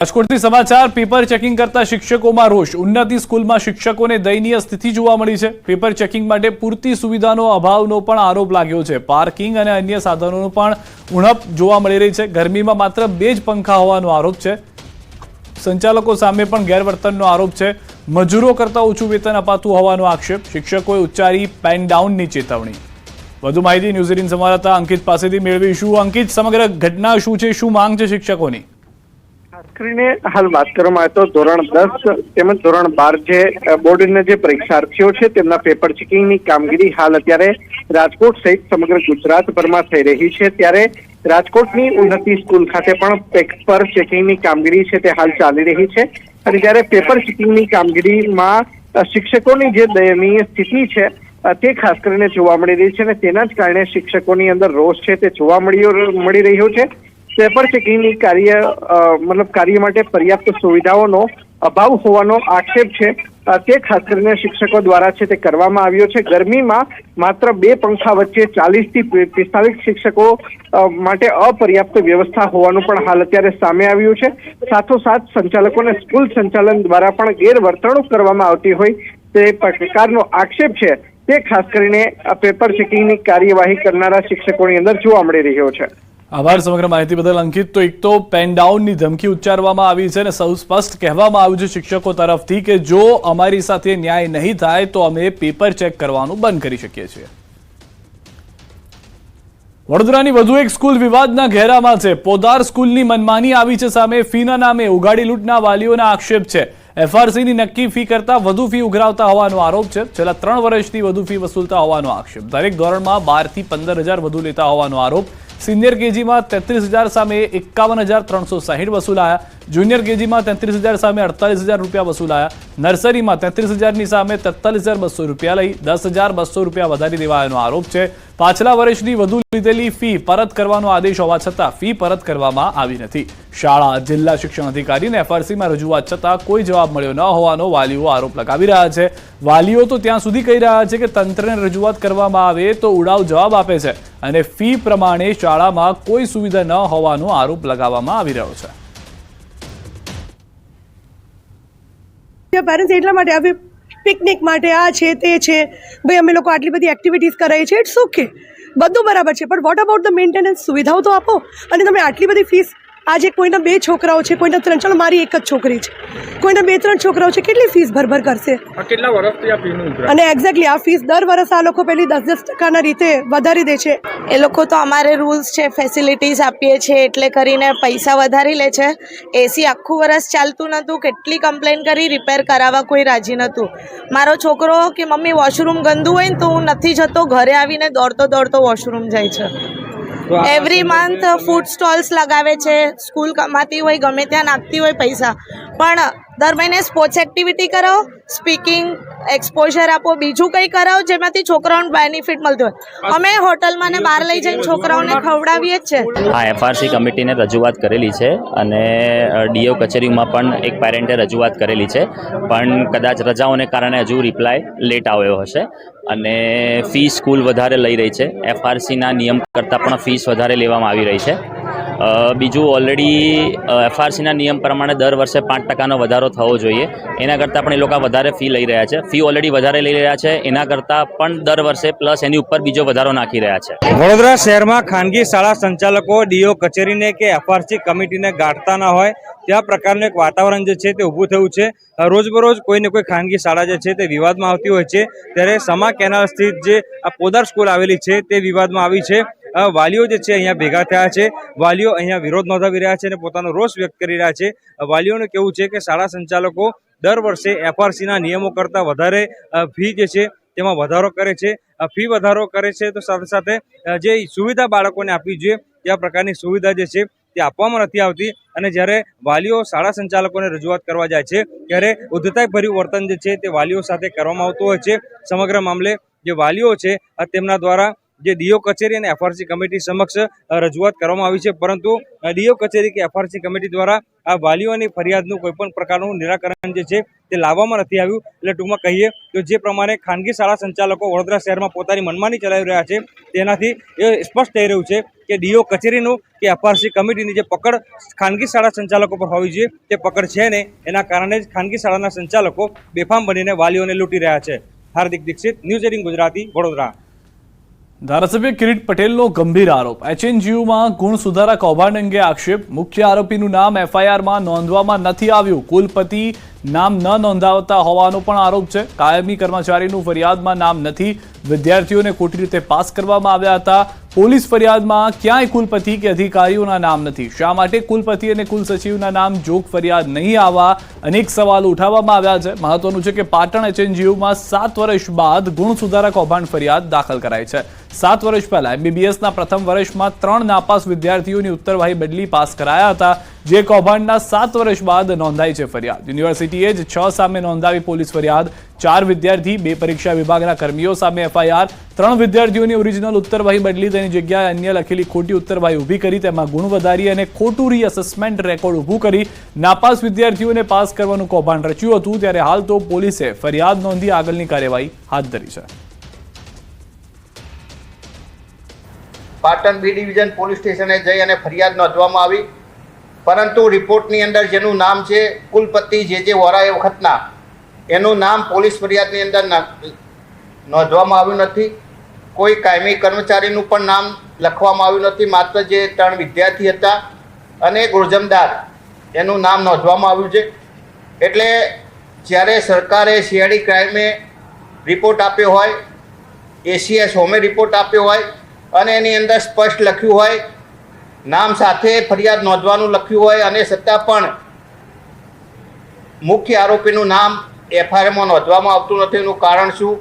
રાજકોટથી સમાચાર paper checking કરતા શિક્ષકોમાં રોષ। ઉન્નતિ સ્કૂલમાં શિક્ષકોને દયનીય સ્થિતિ જોવા મળી છે। પેપર ચેકિંગ માટે પૂરતી સુવિધાનો અભાવનો પણ આરોપ લાગ્યો છે। પાર્કિંગ અને અન્ય સાધનોનો પણ ઉણપ જોવા મળી રહી છે। ગરમીમાં માત્ર 2 જ પંખા હોવાનો આરોપ છે। સંચાલકો સામે પણ ગેરવર્તનનો આરોપ છે। મજૂરો કરતા ઓછું વેતન અપાતું હોવાનો આક્ષેપ। શિક્ષકોએ ઉચ્ચારી પેન ડાઉનની ચેતવણી। વધુ માહિતી ન્યૂઝ 18 સંવાદદાતા અંકિત પાસેથી મેળવીશું। અંકિત, સમગ્ર ઘટના શું છે, શું માંગ છે શિક્ષકોની? ખાસ કરીને હાલ વાત કરવામાં આવે તો ધોરણ 10 તેમજ ધોરણ 12 જે બોર્ડના જે પરીક્ષાર્થીઓ છે તેમના પેપર ચેકિંગની કામગીરી હાલ અત્યારે રાજકોટ સહિત સમગ્ર ગુજરાતભરમાં થઈ રહી છે। ત્યારે રાજકોટની ઉન્નતિ સ્કૂલ ખાતે પણ પેપર ચેકિંગની કામગીરી છે તે હાલ ચાલી રહી છે। અને જ્યારે પેપર ચેકિંગની કામગીરીમાં શિક્ષકોની જે દયનીય સ્થિતિ છે તે ખાસ કરીને જોવા મળી રહી છે અને તેના જ કારણે શિક્ષકોની અંદર રોષ છે તે જોવા મળી રહ્યો છે। પેપર ચેકિંગની કાર્ય માટે પર્યાપ્ત સુવિધાઓનો અભાવ હોવાનો આક્ષેપ છે તે ખાસ કરીને શિક્ષકો દ્વારા છે તે કરવામાં આવ્યો છે। ગરમીમાં માત્ર 2 પંખા વચ્ચે 40 થી 45 શિક્ષકો માટે અપર્યાપ્ત વ્યવસ્થા હોવાનું પણ હાલ અત્યારે સામે આવ્યું છે। સાથોસાથ સંચાલકોને સ્કૂલ સંચાલન દ્વારા પણ ગેરવર્તણૂક કરવામાં આવતી હોય તે પ્રકારનો આક્ષેપ છે તે ખાસ કરીને પેપર ચેકિંગની કાર્યવાહી કરનારા શિક્ષકોની અંદર જોવા મળી રહ્યો છે। આભાર સમગ્ર માહિતી બદલ અંકિત। તો એક તો પેન ડાઉનની ધમકી ઉચ્ચારવામાં આવી છે અને સૌ સ્પષ્ટ કહેવામાં આવ્યું છે શિક્ષકો તરફથી કે જો અમારી સાથે ન્યાય નહીં થાય તો અમે પેપર ચેક કરવાનું બંધ કરી શકીએ છીએ। વડોદરાની વધુ એક સ્કૂલ વિવાદના ઘેરામાં છે। પોદાર સ્કૂલની મનમાની આવી છે સામે। ફીના નામે ઉગાડી લૂંટના વાલીઓના આક્ષેપ છે। એફઆરસીની નક્કી ફી કરતા વધુ ફી ઉઘરાવતા હોવાનો આરોપ છે। છેલ્લા 3 વર્ષથી વધુ ફી વસૂલતા હોવાનો આક્ષેપ। દરેક ધોરણમાં 12 થી 15,000 વધુ લેતા હોવાનો આરોપ। સિનિયર કેજીમાં 33,000 સામે 51,360 વસૂલાયા। જુનિયર કેજીમાં 33,000 સામે 48,000 રૂપિયા વસૂલાયા। નર્સરીમાં 33,000ની સામે 43,200 રૂપિયા લઈ 10,200 રૂપિયા વધારી દેવાનો આરોપ છે। પાછલા વર્ષની વધુ લીધેલી ફી પરત કરવાનો આદેશ હોવા છતાં ફી પરત કરવામાં આવી નથી। શાળા જિલ્લા શિક્ષણ અધિકારીને એફઆરસીમાં રજૂઆત છતાં કોઈ જવાબ મળ્યો ન હોવાનો વાલીઓ આરોપ લગાવી રહ્યા છે। વાલીઓ તો ત્યાં સુધી કહી રહ્યા છે કે તંત્રને રજૂઆત કરવામાં આવે તો ઉડાવ જવાબ આપે છે અને ફી પ્રમાણે શાળામાં કોઈ સુવિધા ન હોવાનો આરોપ લગાવવામાં આવી રહ્યો છે। પેરેન્ટ્સ એટલા માટે આવે પિકનિક માટે આ છે તે છે, ભાઈ અમે લોકો આટલી બધી એક્ટિવિટીઝ કરાવી છે, ઇટ્સ ઓકે, બધું બરાબર છે, પણ વોટ અબાઉટ ધ મેન્ટેનન્સ? સુવિધાઓ તો આપો। અને તમે આટલી બધી ફીસ, આજે કોઈના 2 છોકરાઓ છે, કોઈના 3, ચાલો મારી એક જ છોકરી છે, કોઈના 2-3 છોકરાઓ છે, કેટલી ફીસ ભરભર કરશે? કેટલા વર્ષથી આ ફીનું ઉઘરાવે? અને એક્ઝેક્ટલી આ ફીસ દર વર્ષ આ લોકો પેલી 10-10% રીતે વધારી દે છે। એ લોકો તો અમારે રૂલ્સ છે, ફેસિલિટીઝ આપીએ છીએ એટલે કરીને પૈસા વધારી લે છે। એસી આખું વર્ષ ચાલતું નહોતું, કેટલી કમ્પ્લેન કરી, રિપેર કરાવવા કોઈ રાજી નહોતું। મારો છોકરો કે મમ્મી વોશરૂમ ગંદુ હોય ને તો હું નથી જતો, ઘરે આવીને દોડતો વોશરૂમ જાય છે। એવરી મંથ ફૂડ સ્ટોલ્સ લગાવે છે, સ્કૂલ કમાતી હોય ગમે ત્યાં નાખતી હોય પૈસા, પણ દર મહિને સ્પોર્ટ્સ એક્ટિવિટી કરાવો, સ્પીકિંગ એક્સપોઝર આપો, બીજું કંઈ કરાવો જેમાંથી છોકરાઓને બેનિફિટ મળતું હોય। અમે હોટલમાં ને બહાર લઈ જઈને છોકરાઓને ખવડાવીએ જ છે। હા, એફઆરસી કમિટીને રજૂઆત કરેલી છે અને ડીઓ કચેરીમાં પણ એક પેરેન્ટે રજૂઆત કરેલી છે, પણ કદાચ રજાઓને કારણે હજુ રિપ્લાય લેટ આવ્યો હશે અને ફી સ્કૂલ વધારે લઈ રહી છે। એફઆરસીના નિયમ કરતાં પણ ફીસ વધારે લેવામાં આવી રહી છે। બીજું ઓલરેડી એફઆરસીના નિયમ પ્રમાણે દર વર્ષે 5% વધારો થવો જોઈએ, એના કરતાં પણ એ લોકો વધારે ફી લઈ રહ્યા છે। ફી ઓલરેડી વધારે લઈ રહ્યા છે, એના કરતાં પણ દર વર્ષે પ્લસ એની ઉપર બીજો વધારો નાખી રહ્યા છે। વડોદરા શહેરમાં ખાનગી શાળા સંચાલકો ડીઓ કચેરીને કે એફઆરસી કમિટીને ગાંઠતા ના હોય ત્યાં પ્રકારનું એક વાતાવરણ જે છે તે ઊભું થયું છે। રોજબરોજ કોઈ ને કોઈ ખાનગી શાળા જે છે તે વિવાદમાં આવતી હોય છે, ત્યારે સમા કેનાલ સ્થિત જે આ પોદાર સ્કૂલ આવેલી છે તે વિવાદમાં આવી છે। વાલીઓ જે છે અહીંયા ભેગા થયા છે, વાલીઓ અહીંયા વિરોધ નોંધાવી રહ્યા છે અને પોતાનો રોષ વ્યક્ત કરી રહ્યા છે। વાલીઓનું કહેવું છે કે શાળા સંચાલકો દર વર્ષે એફઆરસીના નિયમો કરતાં વધારે ફી જે છે તેમાં વધારો કરે છે। ફી વધારો કરે છે તો સાથે સાથે જે સુવિધા બાળકોને આપવી જોઈએ ત્યાં પ્રકારની સુવિધા જે છે તે આપવામાં નથી આવતી। અને જ્યારે વાલીઓ શાળા સંચાલકોને રજૂઆત કરવા જાય છે ત્યારે ઉદ્ધતાઈભર્યું વર્તન જે છે તે વાલીઓ સાથે કરવામાં આવતું હોય છે। સમગ્ર મામલે જે વાલીઓ છે તેમના દ્વારા જે ડીઓ કચેરી અને એફઆરસી કમિટી સમક્ષ રજૂઆત કરવામાં આવી છે, પરંતુ ડીઓ કચેરી કે એફઆરસી કમિટી દ્વારા આ વાલીઓની ફરિયાદનું કોઈપણ પ્રકારનું નિરાકરણ જે છે તે લાવવામાં નથી આવ્યું. એટલે ટૂંકમાં કહીએ તો જે પ્રમાણે ખાનગી શાળા સંચાલકો વડોદરા શહેરમાં પોતાની મનમાની ચલાવી રહ્યા છે, તેનાથી એ સ્પષ્ટ થઈ રહ્યું છે કે ડીઓ કચેરીનું કે એફઆરસી કમિટીની જે પકડ ખાનગી શાળા સંચાલકો પર હોવી જોઈએ તે પકડ છે ને, એના કારણે જ ખાનગી શાળાના સંચાલકો બેફામ બનીને વાલીઓને લૂંટી રહ્યા છે. હાર્દિક દીક્ષિત, ન્યૂઝ 18 ગુજરાતી, વડોદરા. ધારાસભ્ય કિરીટ પટેલનો ગંભીર આરોપ. એચએનજીયુમાં ગુણ સુધારા કૌભાંડ અંગે આક્ષેપ. મુખ્ય આરોપીનું નામ એફઆઈઆરમાં નોંધવામાં નથી આવ્યું. કુલપતિ નામ ન નોંધાવતા હોવાનો પણ આરોપ છે. કાયમી કર્મચારીનું ફરિયાદમાં નામ નથી. વિદ્યાર્થીઓને ખોટી રીતે પાસ કરવામાં આવ્યા હતા. પોલીસ ફરિયાદમાં ક્યાંય કુલપતિ કે અધિકારીઓના નામ નથી. શા માટે કુલપતિ અને કુલસચિવના નામ જોગ ફરિયાદ નહીં આવવા અનેક સવાલો ઉઠાવવામાં આવ્યા છે. મહત્વનું છે કે પાટણ એચએનજીયુમાં 7 વર્ષ બાદ ગુણ સુધારા કૌભાંડ ફરિયાદ દાખલ કરાઈ છે. 7 વર્ષ પહેલા એમબીબીએસના પ્રથમ વર્ષમાં 3 નાપાસ વિદ્યાર્થીઓની ઉત્તરવાહી બદલી પાસ કરાયા હતા, જે કૌભાંડના 7 વર્ષ બાદ નોંધાઈ છે ફરિયાદ. યુનિવર્સિટીએ જ 6 સામે નોંધાવી પોલીસ ફરિયાદ. 4 વિદ્યાર્થી, 2 પરીક્ષા વિભાગના કર્મીઓ સામે એફઆઈઆર. 3 વિદ્યાર્થીઓની ઓરિજિનલ ઉત્તરવાહી બદલી તેની જગ્યાએ અન્ય લખેલી ખોટી ઉત્તરવાહી ઊભી કરી તેમાં ગુણ વધારી અને ખોટું રીઅસેસમેન્ટ રેકોર્ડ ઊભું કરી નાપાસ વિદ્યાર્થીઓને પાસ કરવાનું કૌભાંડ રચ્યું હતું. ત્યારે હાલ તો પોલીસે ફરિયાદ નોંધી આગળની કાર્યવાહી હાથ ધરી છે. પાટણ બી ડિવિઝન પોલીસ સ્ટેશને જઈ અને ફરિયાદ નોંધવામાં આવી, પરંતુ રિપોર્ટની અંદર જેનું નામ છે કુલપતિ જે વોરા એ વખતના, એનું નામ પોલીસ ફરિયાદની અંદર નોંધવામાં આવ્યું નથી. કોઈ કાયમી કર્મચારીનું પણ નામ લખવામાં આવ્યું નથી. માત્ર જે 3 વિદ્યાર્થી હતા અને ગુરજમદાર એનું નામ નોંધવામાં આવ્યું છે. એટલે જ્યારે સરકારે સીઆઈડી ક્રાઇમે રિપોર્ટ આપ્યો હોય, એસીએસ હોમે રિપોર્ટ આપ્યો હોય અને એની અંદર સ્પષ્ટ લખ્યું હોય, નામ સાથે ફરિયાદ નોંધવાનું લખ્યું હોય, અને છતાં પણ મુખ્ય આરોપીનું નામ એફઆઈઆરમાં નોંધવામાં આવતું નથી, એનું કારણ શું?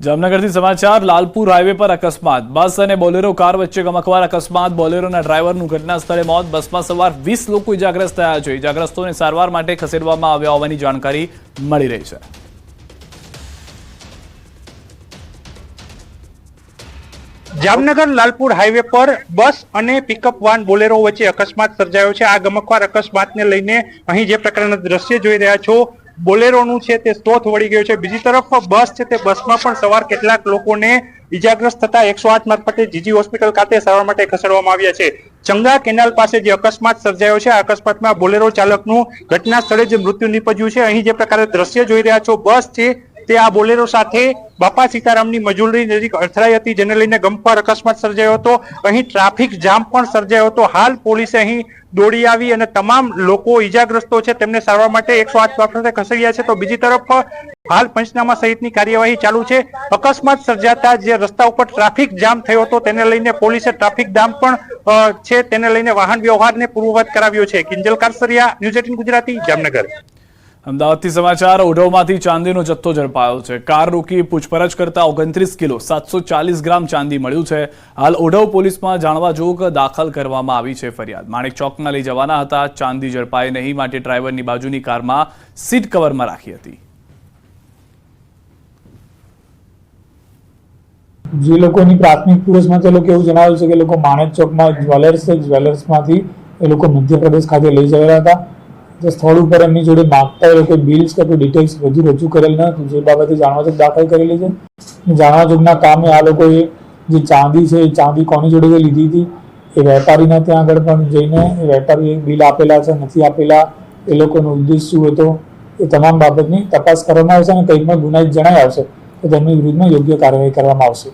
જામનગરથી સમાચાર. લાલપુર હાઈવે પર અકસ્માત. બસ અને બોલેરો કાર વચ્ચે ગમખ્વાર અકસ્માત. બોલેરોના ડ્રાઈવરનું ઘટના સ્થળે મોત. બસમાં સવાર 20 લોકો ઇજાગ્રસ્ત થયા છે. ઇજાગ્રસ્તોને સારવાર માટે ખસેડવામાં આવ્યા હોવાની જાણકારી મળી રહી છે. જામનગર લાલપુર હાઈવે પર બસ અને પિકઅપ વાન બોલેરો વચ્ચે અકસ્માત સર્જાયો છે. આ ગમખ્વાર અકસ્માતને લઈને અહીં જે પ્રકારના દ્રશ્ય જોઈ રહ્યા છો, બોલેરોનું છે તે સ્ટોથ વળી ગયો છે. બીજી તરફ બસ છે તે બસમાં પણ સવાર કેટલાક લોકોને ઇજાગ્રસ્ત થતા 108 મારફતે જીજી હોસ્પિટલ ખાતે સારવાર માટે ખસેડવામાં આવ્યા છે. ચંગા કેનાલ પાસે જે અકસ્માત સર્જાયો છે, આ અકસ્માતમાં બોલેરો ચાલકનું ઘટના સ્થળે જ મૃત્યુ નીપજ્યું છે. અહીં જે પ્રકારે દ્રશ્ય જોઈ રહ્યા છો, બસ છે તે આ બોલેરો સાથે બાપા સીતારામની મજૂરી નજીક અથડાઈ હતી, જેને લઈને ગમખ્વાર અકસ્માત સર્જાયો હતો. અહીં ટ્રાફિક જામ પણ સર્જાયો હતો. હાલ પોલીસે અહીં દોડી આવી અને તમામ લોકો ઇજાગ્રસ્તો છે તેમને સારવાર માટે 108 મારફતે ખસેડ્યા છે. તો બીજી તરફ હાલ પંચનામા સહિતની કાર્યવાહી ચાલુ છે. અકસ્માત સર્જાતા જે રસ્તા ઉપર ટ્રાફિક જામ થયો હતો તેને લઈને પોલીસે ટ્રાફિક જામ પણ છે તેને લઈને વાહન વ્યવહારને પૂર્વવત કરાવ્યો છે. કિંજલ કારસરિયા, ન્યૂઝ 18 ગુજરાતી, જામનગર. અમદાવાદથી સમાચાર. ઓઢવમાંથી ચાંદીનો જથ્થો ઝડપાયો છે. કાર રોકી પૂછપરછ કરતા 29 કિલો 740 ગ્રામ ચાંદી મળ્યું છે. હાલ ઓઢવ પોલીસમાં જાણવા જોગ દાખલ કરવામાં આવી છે ફરિયાદ. માણેક ચોકના લઈ જવાના હતા. ચાંદી ઝડપાઈ નહીં માટે ડ્રાઈવરની બાજુની કારમાં સીટ કવરમાં રાખી હતી. જે લોકોની પ્રાથમિક પૂછપરછમાં તે લોકો એવું જણાવ્યું છે કે લોકો માણેક ચોકમાં જ્વેલર્સ છે, જ્વેલર્સમાંથી એ લોકો મધ્યપ્રદેશ ખાતે લઈ જવાના હતા. સ્થળ ઉપર એમની જોડે માગતા એ લોકો બિલ્સ કે કોઈ ડિટેલ્સ બધું રજૂ કરેલ ન હતું, જે બાબતે જાણવાજોગ દાખલ કરેલી છે. જાણવાજોગના કામે આ લોકોએ જે ચાંદી છે એ ચાંદી કોની જોડે લીધી હતી એ વેપારીના ત્યાં આગળ પણ જઈને એ વેપારીએ બિલ આપેલા છે નથી આપેલા, એ લોકોનો ઉદ્દેશ શું હતો, એ તમામ બાબતની તપાસ કરવામાં આવશે અને કંઈક પણ ગુનાહિત જણાય આવશે તો તેમની વિરુદ્ધમાં યોગ્ય કાર્યવાહી કરવામાં આવશે.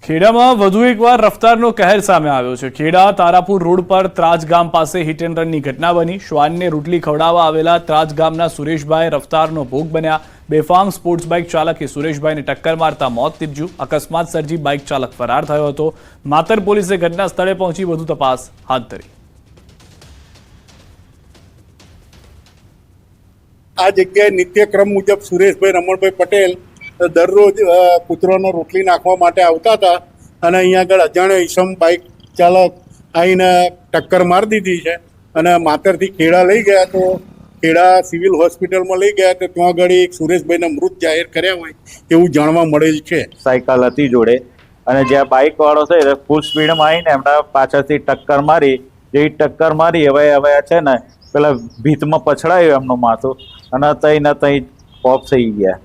ખેડામાં વધુ એકવાર રફતારનો કહેર સામે આવ્યો છે. ખેડા તારાપુર રોડ પર ત્રાજ ગામ પાસે હિટ એન્ડ રનની ઘટના બની. શ્વાનને રોટલી ખવડાવવા આવેલા ત્રાજ ગામના સુરેશભાઈ રફતારનો ભોગ બન્યા. બેફામ સ્પોર્ટ્સ બાઇક ચાલકે સુરેશભાઈને ટક્કર મારતા મોત નીપજ્યું. અકસ્માત સર્જી બાઇક ચાલક ફરાર થયો હતો. માતર પોલીસે ઘટના સ્થળે પહોંચી વધુ તપાસ હાથ ધરી. આ જગ્યાએ નિત્યક્રમ મુજબ સુરેશભાઈ રમણભાઈ પટેલ દરરોજ કૂતરોનો રોટલી નાખવા માટે આવતા હતા અને અહીંયા આગળ અજાણ્યો ઈસમ બાઇક ચાલક આવીને ટક્કર મારી દીધી છે અને માતરથી ખેડા લઈ ગયા. તો ખેડા સિવિલ હોસ્પિટલમાં લઈ ગયા તો ત્યાં આગળ એક સુરેશભાઈના મૃત જાહેર કર્યા હોય એવું જાણવા મળેલ છે. સાયકલ હતી જોડે અને જ્યાં બાઇક વાળો છે એ ફૂલ સ્પીડમાં આવીને એમના પાછળથી ટક્કર મારી. જેવી ટક્કર મારી હવે છે ને પેલા ભીતમાં પછડાયું એમનું માથું અને તઈ ને તઈ ઓફ થઈ ગયા.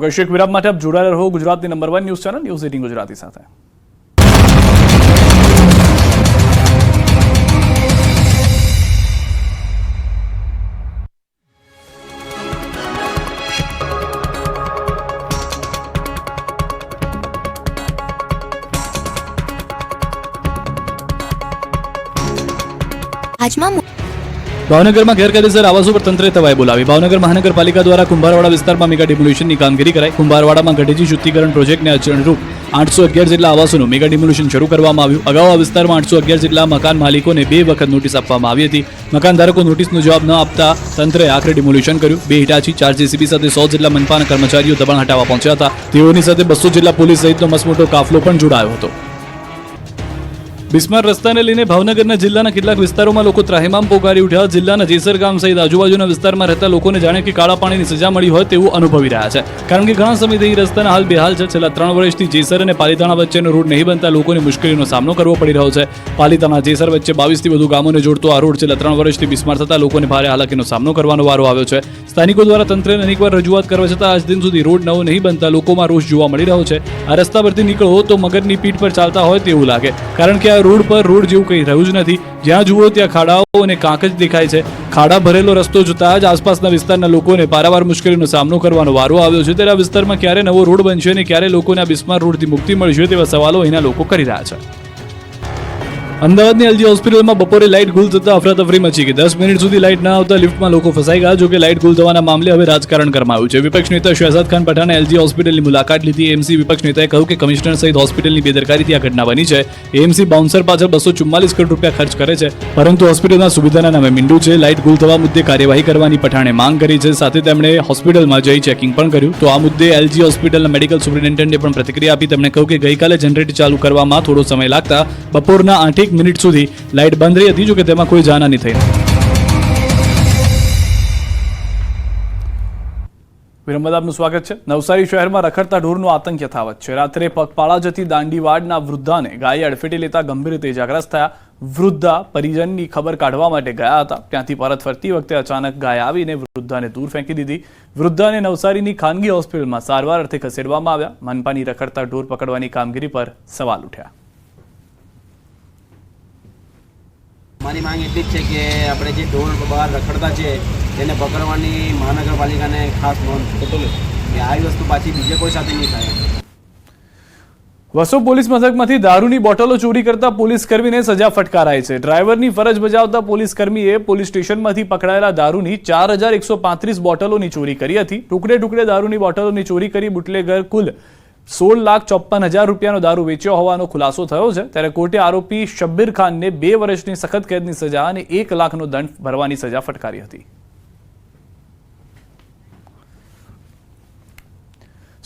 કૌશિક વિરામ માટે આપ જોડાયેલા રહો ગુજરાતની number 1 news channel news 18 Gujarati સાથે. ભાવનગરમાં ગેરકાયદેસર આવાસો પર તંત્રે તવાઈ બોલાવી. ભાવનગર મહાનગરપાલિકા દ્વારા કુંભારવાડા વિસ્તારમાં મેગા ડિમોલ્યુશનની કામગીરી કરાઈ. કુંભારવાડામાં ગઢેજી શુદ્ધિકરણ પ્રોજેક્ટને અડચણરૂપ 811 જેટલા આવાસોનું મેગા ડિમોલ્યુશન શરૂ કરવામાં આવ્યું. અગાઉ આ વિસ્તારમાં 811 જેટલા મકાન માલિકોને 2 વખત નોટિસ આપવામાં આવી હતી. મકાનધારકો નોટિસનો જવાબ ન આપતા તંત્રે આખરે ડિમોલ્યુશન કર્યું. 2 હિટાચી 4 જેસીબી સાથે 100 જેટલા મનપાના કર્મચારીઓ દબાણ હટાવવા પહોંચ્યા હતા. તેઓની સાથે 200 જેટલા પોલીસ સહિતનો મસમોટો કાફલો પણ જોડાયો હતો. બિસ્માર રસ્તાને લઈને ભાવનગરના જિલ્લાના કેટલાક વિસ્તારોમાં લોકો ત્રાહિમામ પોકારી ઉઠ્યા. જિલ્લાના જેસર ગામ સહિત આજુબાજુના વિસ્તારમાં રહેતા લોકોને જાણે કે કાળા પાણીની સજા મળી હોય તેવું અનુભવી રહ્યા છે. કારણ કે ઘણા સમયથી રસ્તાના હાલ બેહાલ છે. છેલ્લા 3 વર્ષથી જેસર અને પાલીતાણા વચ્ચેનો રોડ નહીં બનતા લોકોને મુશ્કેલીનો સામનો કરવો પડી રહ્યો છે. પાલીતાણા જેસર વચ્ચે 22 થી વધુ ગામોને જોડતો આ રોડ છેલ્લા 3 વર્ષથી બિસ્માર થતા લોકોને ભારે હાલાકીનો સામનો કરવાનો વારો આવ્યો છે. સ્થાનિકો દ્વારા તંત્રને અનેકવાર રજૂઆત કરવા છતાં આજ દિન સુધી રોડ નવો નહીં બનતા લોકોમાં રોષ જોવા મળી રહ્યો છે. આ રસ્તા પરથી નીકળો તો મગરની પીઠ પર ચાલતા હોય તેવું લાગે. કારણ કે આ રોડ પર રોડ જેવું કંઈ રહ્યું જ નથી. જ્યાં જુઓ ત્યાં ખાડાઓ અને કાંક જ દેખાય છે. ખાડા ભરેલો રસ્તો જોતા જ આસપાસના વિસ્તારના લોકોને પારાવાર મુશ્કેલીનો સામનો કરવાનો વારો આવ્યો છે. ત્યારે આ વિસ્તારમાં ક્યારે નવો રોડ બનશે અને ક્યારે લોકોને આ બિસ્માર રોડથી મુક્તિ મળશે તેવા સવાલો અહીંના લોકો કરી રહ્યા છે. અમદાવાદની એલજી હોસ્પિટલમાં બપોરે લાઇટ ગુલ થતા અફરાતફરી મચી ગઈ. 10 મિનિટ સુધી લાઇટ ન આવતા લિફ્ટમાં લોકો ફસાઈ ગયા. જોકે લાઇટ ગુલ થવાના મામલે હવે રાજકારણ ગરમાયું છે. વિપક્ષ નેતા શહેજાદ ખાન પઠાણે એલજી હોસ્પિટલની મુલાકાત લીધી. એએમસી વિપક્ષ નેતાએ કહ્યું કે કમિશનર સહિત હોસ્પિટલની બેદરકારીથી આ ઘટના બની છે. એએમસી બાઉન્સર પાછળ 244 કરોડ રૂપિયા ખર્ચ કરે છે, પરંતુ હોસ્પિટલના સુવિધાના નામે મીંડું છે. લાઇટ ગુલ થવા મુદ્દે કાર્યવાહી કરવાની પઠાણે માંગ કરી છે. સાથે તેમણે હોસ્પિટલમાં જઈ ચેકિંગ પણ કર્યું. તો આ મુદ્દે એલજી હોસ્પિટલના મેડિકલ સુપ્રિન્ટેન્ડન્ટે પણ પ્રતિક્રિયા આપી. તેમણે કહ્યું કે ગઈકાલે જનરેટર ચાલુ કરવામાં થોડો સમય લાગતા બપોરના 8 મિનિટ સુધી લાઇટ બંધ રહી હતી. જોકે તેમાં કોઈ જાનહાની થઈ નથી. વિરામ બાદ આપનું સ્વાગત છે. નવસારી શહેરમાં રખડતા ઢોરનો આતંક યથાવત છે. રાત્રે પગપાળા જતી દાંડીવાડના વૃદ્ધાને ગાયે અડફેટે લેતા ગંભીર રીતે ઇજાગ્રસ્ત થયા. વૃદ્ધા પરિજનની ખબર કાઢવા માટે ગયા હતા. ત્યાંથી પરત ફરતી વખતે અચાનક ગાય આવીને વૃદ્ધાને દૂર ફેંકી દીધી. વૃદ્ધાને નવસારીની ખાનગી હોસ્પિટલમાં સારવાર અર્થે ખસેડવામાં આવ્યા. મનપાની રખડતા ઢોર પકડવાની કામગીરી પર સવાલ ઉઠ્યા. મારી માંગ એટલી જ છે કે આપણે જે ઢોર બહાર રખડતા છે તેને પકડવાની મહાનગરપાલિકાને ખાસ નોંધ કે આવી વસ્તુ પાછી બીજે કોઈ સાથે નહીં થાય. વસો પોલીસ મથકમાંથી દારૂની બોટલો ચોરી કરતા પોલીસ કર્મીને સજા ફટકારાઈ છે. ડ્રાઈવરની ફરજ બજાવતા પોલીસ કર્મીએ પોલીસ સ્ટેશનમાંથી પકડાયેલા દારૂની 4135 બોટલોની ચોરી કરી હતી. ટુકડે ટુકડે દારૂની બોટલોની ચોરી કરી બુટલેગર કુલ 16,54,000 રૂપિયાનો દારૂ વેચ્યો હોવાનો ખુલાસો થયો છે. ત્યારે કોર્ટે આરોપી શબ્બીર ખાનને 2 વર્ષની સખત કેદની સજા અને 1 લાખનો દંડ ભરવાની સજા ફટકારી હતી.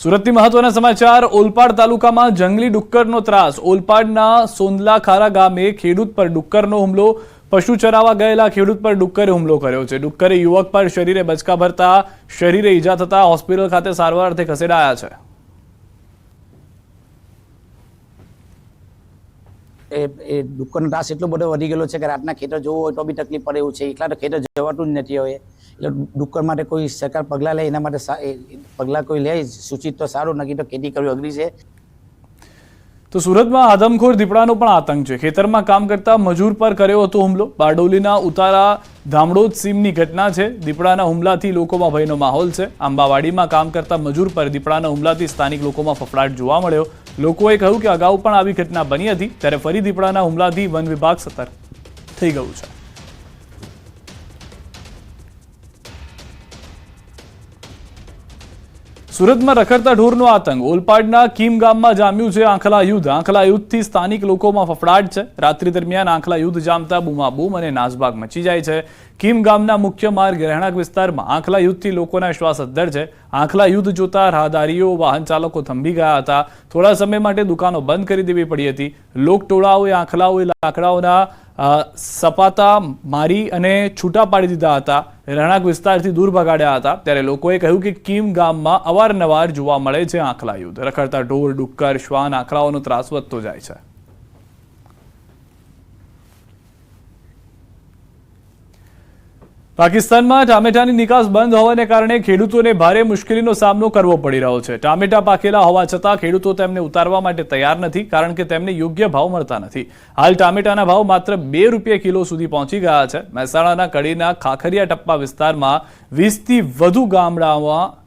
સુરતથી મહત્વના સમાચાર. ઓલપાડ તાલુકામાં જંગલી ડુક્કરનો ત્રાસ. ઓલપાડના સોંદલા ખારા ગામે ખેડૂત પર ડુક્કરનો હુમલો. પશુ ચરાવવા ગયેલા ખેડૂત પર ડુક્કરે હુમલો કર્યો છે. ડુક્કરે યુવક પર શરીરે બચકા ભરતા શરીરે ઈજા થતા હોસ્પિટલ ખાતે સારવાર અર્થે ખસેડાયા છે. એ ડુક્કરનો ત્રાસ એટલો બધો વધી ગયેલો છે કે રાતના ખેતર જોવું હોય તો બી તકલીફ પડે એવું છે. એકલા તો ખેતર જવાતું જ નથી હવે. એટલે ડુક્કર માટે કોઈ સરકાર પગલાં લે, એના માટે પગલાં કોઈ લે સૂચિત તો સારું, નક્કી તો ખેતી કરવી અઘરી છે. તો સુરતમાં આદમખોર દીપડાનો પણ આતંક છે. ખેતરમાં કામ કરતા મજૂર પર કર્યો હતો હુમલો. બારડોલીના ઉતારા ધામડોદ સીમની ઘટના છે. દીપડાના હુમલાથી લોકોમાં ભયનો માહોલ છે. આંબાવાડીમાં કામ કરતા મજૂર પર દીપડાના હુમલાથી સ્થાનિક લોકોમાં ફફડાટ જોવા મળ્યો. લોકોએ કહ્યું કે અગાઉ પણ આવી ઘટના બની હતી. ત્યારે ફરી દીપડાના હુમલાથી વન વિભાગ સતર્ક થઈ ગયું છે. સુરતમાં રખડતા ઢોરનો આતંક. ઓલપાડના કીમ ગામમાં જામ્યું છે આંખલા યુદ્ધ. આંખલા યુદ્ધથી સ્થાનિક લોકોમાં ફફડાટ છે. રાત્રિ દરમિયાન આંખલા યુદ્ધ જામતા બૂમાબૂમ અને નાસભાગ મચી જાય છે. કીમ ગામના મુખ્ય માર્ગ રહેણાંક વિસ્તારમાં આંખલા યુદ્ધથી લોકોના શ્વાસ અદ્ધર છે. આંખલા યુદ્ધ જોતા રાહદારીઓ, વાહન ચાલકો થંભી ગયા હતા. થોડા સમય માટે દુકાનો બંધ કરી દેવી પડી હતી. લોકટોળાઓએ આંખલાઓએ લાકડાઓના સપાતા મારી અને છૂટા પાડી દીધા હતા, રહેણાંક વિસ્તારથી દૂર ભગાડ્યા હતા. ત્યારે લોકોએ કહ્યું કે કીમ ગામમાં અવારનવાર જોવા મળે છે આંખલા યુદ્ધ. રખડતા ઢોર, ડુક્કર, શ્વાન, આંખલાઓનો ત્રાસ વધતો જાય છે. પાકિસ્તાનમાં ટામેટાની નિકાસ બંધ હોવાને કારણે ખેડૂતોને ભારે મુશ્કેલીનો સામનો કરવો પડી રહ્યો છે. ટામેટા પાકેલા હોવા છતાં ખેડૂતો તેમને ઉતારવા માટે તૈયાર નથી, કારણ કે તેમને યોગ્ય ભાવ મળતા નથી. હાલ ટામેટાના ભાવ માત્ર 2 રૂપિયા કિલો સુધી પહોંચી ગયા છે. મહેસાણાના કડીના ખાખરિયા ટપ્પા વિસ્તારમાં 20થી વધુ ગામડાઓમાં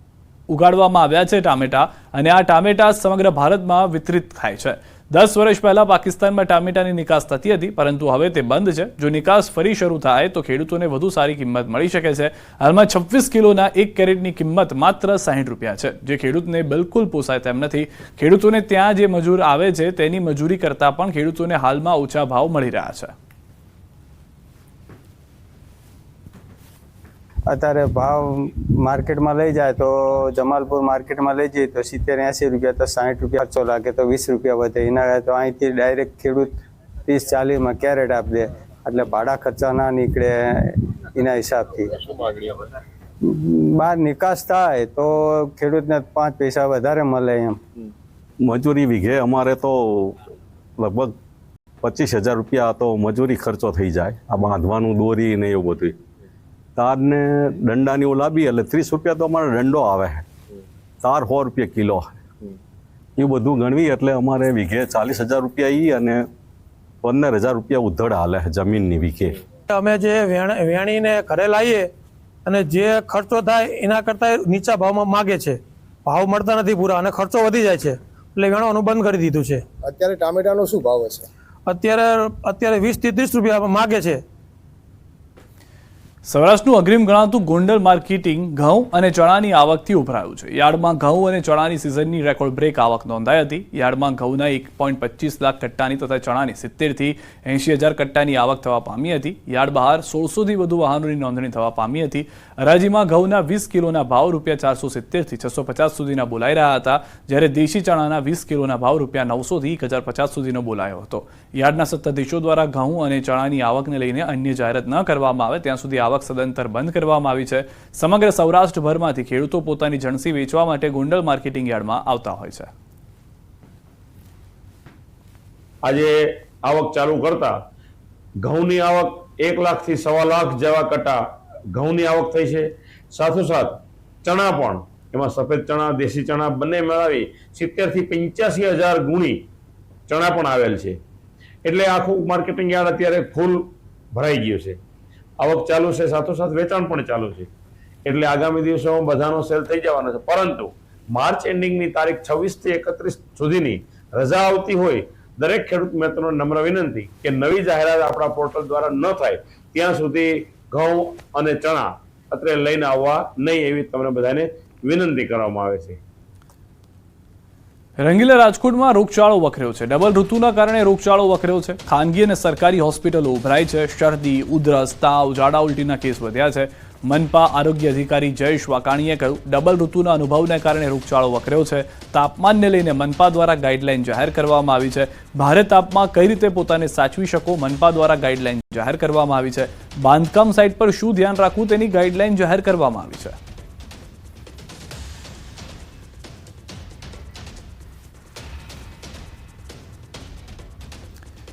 ઉગાડવામાં આવ્યા છે ટામેટા, અને આ ટામેટા સમગ્ર ભારતમાં વિતરિત થાય છે. 10 વર્ષ પહેલા પાકિસ્તાનમાં ટામેટાની નિકાસ થતી હતી, પરંતુ હવે તે બંધ છે. જો નિકાસ ફરી શરૂ થાય તો ખેડૂતોને વધુ સારી કિંમત મળી શકે છે. હાલમાં 26 કિલોના 1 કેરેટની કિંમત માત્ર 60 રૂપિયા છે, જે ખેડૂતને બિલકુલ પોસાય તેમ નથી. ખેડૂતોને ત્યાં જે મજૂર આવે છે તેની મજૂરી કરતાં પણ ખેડૂતોને હાલમાં ઓછા ભાવ મળી રહ્યા છે. અત્યારે ભાવ માર્કેટમાં લઈ જાય તો જમાલપુર માર્કેટમાં લઈ જઈએ તો 70-80 રૂપિયા, તો 60 રૂપિયા ખર્ચો લાગે તો 20 રૂપિયા વધે. એના તો અહીંથી ડાયરેક્ટ ખેડૂત 30-40માં કેરેટ આપી દે, એટલે ભાડા ખર્ચા ના નીકળે એના હિસાબથી. બહાર નિકાસ થાય તો ખેડૂતને 5 પૈસા વધારે મળે એમ. મજૂરી વીઘે અમારે તો લગભગ 25,000 રૂપિયા તો મજૂરી ખર્ચો થઈ જાય. આ બાંધવાનું દોરી ને એવું બધું. તારને દંડાની ઓ લાવી એટલે 30 રૂપિયા તો અમારે દંડો આવે. તાર 100 રૂપિયા કિલો. એ બધું ગણવી એટલે અમારે વીઘે 40,000 રૂપિયા અને 15,000 રૂપિયા ઉધડ હાલે જમીનની વીઘે. અમે જે વેણીને ઘરે લાવીએ અને જે ખર્ચો થાય એના કરતાં નીચા ભાવમાં માગે છે. ભાવ મળતા નથી પૂરા અને ખર્ચો વધી જાય છે, એટલે વેણવાનું બંધ કરી દીધું છે. અત્યારે ટામેટાનો શું ભાવ હશે? અત્યારે 20થી 30 રૂપિયા માગે છે. સૌરાષ્ટ્રનું અગ્રીમ ગણાતું ગોંડલ માર્કેટિંગ ઘઉં અને ચણાની આવકથી ઉભરાયું છે. યાર્ડમાં ઘઉં અને ચણાની સિઝનની રેકોર્ડ બ્રેક આવક નોંધાઈ હતી. યાર્ડમાં ઘઉંના 1.25 લાખ કટ્ટાની તથા ચણાની 70થી 80,000 કટ્ટાની આવક થવા પામી હતી. યાર્ડ બહાર 1600થી વધુ વાહનોની નોંધણી થવા પામી હતી. હરાજીમાં ઘઉંના 20 કિલોના ભાવ ₹470થી 650 સુધીના બોલાઈ રહ્યા હતા, જ્યારે દેશી ચણાના 20 કિલોના ભાવ ₹900થી 1050 સુધીનો બોલાયો હતો. યાર્ડના સત્તાધીશો દ્વારા ઘઉં અને ચણાની આવકને લઈને અન્ય જાહેરાત ન કરવામાં આવે ત્યાં સુધી આવક સદંતર બંધ કરવામાં આવી છે. સમગ્ર સૌરાષ્ટ્રભરમાંથી ખેડૂતો પોતાની જણસી વેચવા માટે ગોંડલ માર્કેટિંગ યાર્ડમાં આવતા હોય છે. આજે આવક ચાલુ કરતા ઘઉંની આવક 1 લાખથી 1.25 લાખ જેવા કટ્ટા ઘઉંની આવક થઈ છે. સાથોસાથ ચણા પણ, એમાં સફેદ ચણા, દેશી ચણા બંને મેળવી 70થી 85,000 ગુણી ચણા પણ આવેલ છે. એટલે આખું માર્કેટિંગ યાર્ડ અત્યારે ફૂલ ભરાઈ ગયું છે. આવક ચાલુ છે, સાથોસાથ વેચાણ પણ ચાલુ છે. એટલે આગામી દિવસોમાં બધાનો સેલ થઈ જવાનો છે. પરંતુ માર્ચ એન્ડિંગની તારીખ 26 થી 31 સુધીની રજા આવતી હોય દરેક ખેડૂત મિત્રોને નમ્ર વિનંતી કે નવી જાહેરાત આપણા પોર્ટલ દ્વારા ન થાય ત્યાં સુધી ઘઉં અને ચણા અત્રે લઈને આવવા નહીં, એવી તમને બધાને વિનંતી કરવામાં આવે છે. રંગીલા રાજકોટમાં રોગચાળો વકર્યો છે. ડબલ ઋતુના કારણે રોગચાળો વકર્યો છે. ખાનગી અને સરકારી હોસ્પિટલો ઉભરાઈ છે. શરદી, ઉધરસ, તાવ, ઝાડા ઉલટીના કેસ વધ્યા છે. મનપા આરોગ્ય અધિકારી જયેશ વાકાણીએ કહ્યું, ડબલ ઋતુના અનુભવને કારણે રોગચાળો વકર્યો છે. તાપમાનને લઈને મનપા દ્વારા ગાઈડલાઈન જાહેર કરવામાં આવી છે. ભારે તાપમાં કઈ રીતે પોતાને સાચવી શકો, મનપા દ્વારા ગાઈડલાઈન જાહેર કરવામાં આવી છે. બાંધકામ સાઇટ પર શું ધ્યાન રાખવું તેની ગાઈડલાઈન જાહેર કરવામાં આવી છે.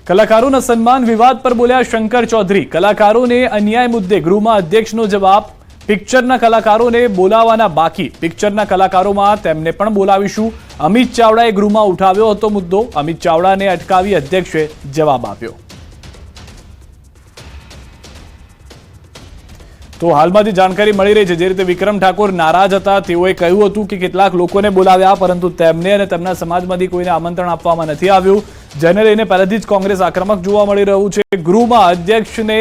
કલાકારોના સન્માન વિવાદ પર બોલ્યા શંકર ચૌધરી. કલાકારોને અન્યાય મુદ્દે ગૃહમાં અધ્યક્ષનો જવાબ. પિક્ચરના કલાકારોને બોલાવવાના બાકી. પિક્ચરના કલાકારોમાં તેમને પણ બોલાવીશું. અમિત ચાવડાએ ગૃહમાં ઉઠાવ્યો હતો મુદ્દો. અમિત ચાવડાને અટકાવી અધ્યક્ષે જવાબ આપ્યો. તો હાલમાં જે જાણકારી મળી રહી છે, જે રીતે વિક્રમ ઠાકોર નારાજ હતા, તેઓએ કહ્યું હતું કે કેટલાક લોકોને બોલાવ્યા પરંતુ તેમને અને તેમના સમાજમાંથી કોઈને આમંત્રણ આપવામાં નથી આવ્યું, જેને લઈને પહેલેથી જ કોંગ્રેસ આક્રમક જોવા મળી રહ્યું છે. ગૃહમાં અધ્યક્ષને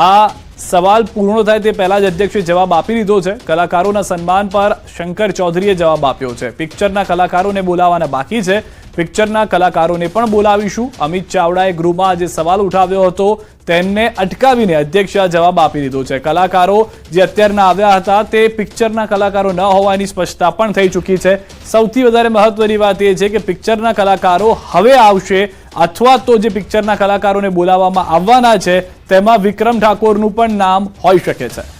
આ સવાલ પૂર્ણ થાય તે પહેલા જ અધ્યક્ષે જવાબ આપી દીધો છે. કલાકારોના સન્માન પર શંકર ચૌધરીએ જવાબ આપ્યો છે. પિક્ચરના કલાકારોને બોલાવવાના બાકી છે. પિક્ચરના કલાકારોને પણ બોલાવીશું. અમિત ચાવડાએ ગૃહમાં જે સવાલ ઉઠાવ્યો હતો તેમને અટકાવીને અધ્યક્ષે જવાબ આપી દીધો છે. કલાકારો જે અત્યારના આવ્યા હતા તે પિક્ચરના કલાકારો ન હોવાની સ્પષ્ટતા પણ થઈ ચૂકી છે. સૌથી વધારે મહત્વની વાત એ છે કે પિક્ચરના કલાકારો હવે આવશે. અથવા તો જે પિક્ચરના કલાકારોને બોલાવવામાં આવવાના છે તેમાં વિક્રમ ઠાકોરનું પણ નામ હોઈ શકે છે.